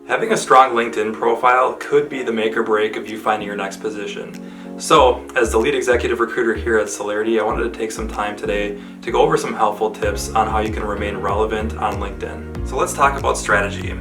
Having a strong LinkedIn profile could be the make or break of you finding your next position. So, as the lead executive recruiter here at Celarity, I wanted to take some time today to go over some helpful tips on how you can remain relevant on LinkedIn. So let's talk about strategy.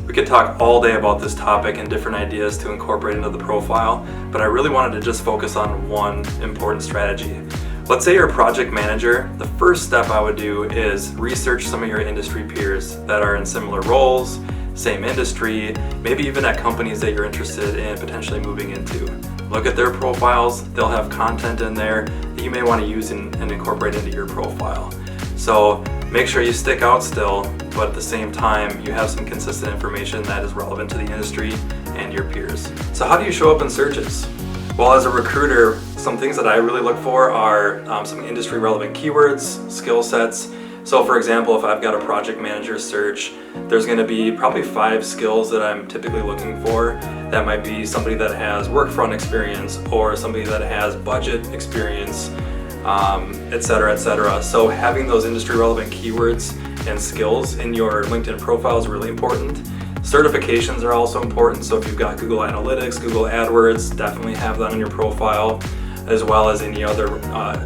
We could talk all day about this topic and different ideas to incorporate into the profile, but I really wanted to just focus on one important strategy. Let's say you're a project manager. The first step I would do is research some of your industry peers that are in similar roles, same industry, maybe even at companies that you're interested in potentially moving into. Look at their profiles. They'll have content in there that you may want to use and incorporate into your profile. So make sure you stick out still, but at the same time you have some consistent information that is relevant to the industry and your peers. So how do you show up in searches? Well, as a recruiter, some things that I really look for are some industry relevant keywords, skill sets. So for example, if I've got a project manager search, there's going to be probably 5 skills that I'm typically looking for. That might be somebody that has workfront experience or somebody that has budget experience, etc., etc. So having those industry relevant keywords and skills in your LinkedIn profile is really important. Certifications are also important. So if you've got Google Analytics, Google AdWords, definitely have that on your profile, as well as any other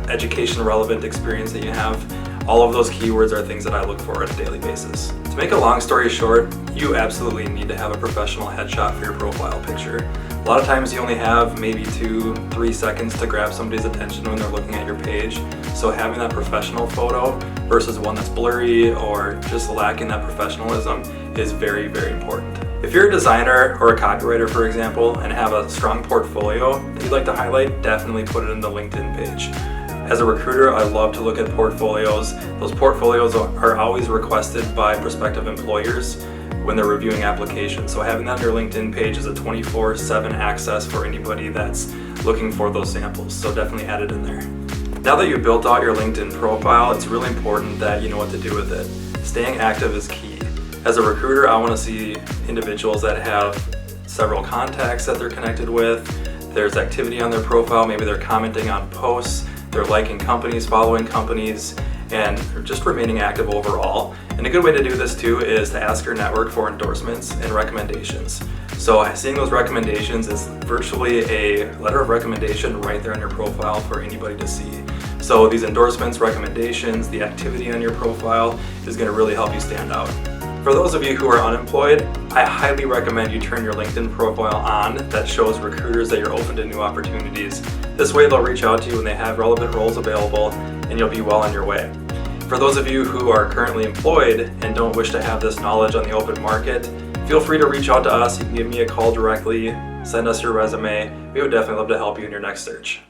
education relevant experience that you have. All of those keywords are things that I look for on a daily basis. To make a long story short, you absolutely need to have a professional headshot for your profile picture. A lot of times you only have maybe 2-3 seconds to grab somebody's attention when they're looking at your page. So having that professional photo versus one that's blurry or just lacking that professionalism is very, very important. If you're a designer or a copywriter, for example, and have a strong portfolio that you'd like to highlight, definitely put it in the LinkedIn page. As a recruiter, I love to look at portfolios. Those portfolios are always requested by prospective employers when they're reviewing applications. So having that on your LinkedIn page is a 24/7 access for anybody that's looking for those samples. So definitely add it in there. Now that you've built out your LinkedIn profile, it's really important that you know what to do with it. Staying active is key. As a recruiter, I want to see individuals that have several contacts that they're connected with. There's activity on their profile, maybe they're commenting on posts, they're liking companies, following companies, and they're just remaining active overall. And a good way to do this too is to ask your network for endorsements and recommendations. So seeing those recommendations is virtually a letter of recommendation right there on your profile for anybody to see. So these endorsements, recommendations, the activity on your profile is going to really help you stand out. For those of you who are unemployed, I highly recommend you turn your LinkedIn profile on that shows recruiters that you're open to new opportunities. This way they'll reach out to you when they have relevant roles available and you'll be well on your way. For those of you who are currently employed and don't wish to have this knowledge on the open market, feel free to reach out to us. You can give me a call directly, send us your resume. We would definitely love to help you in your next search.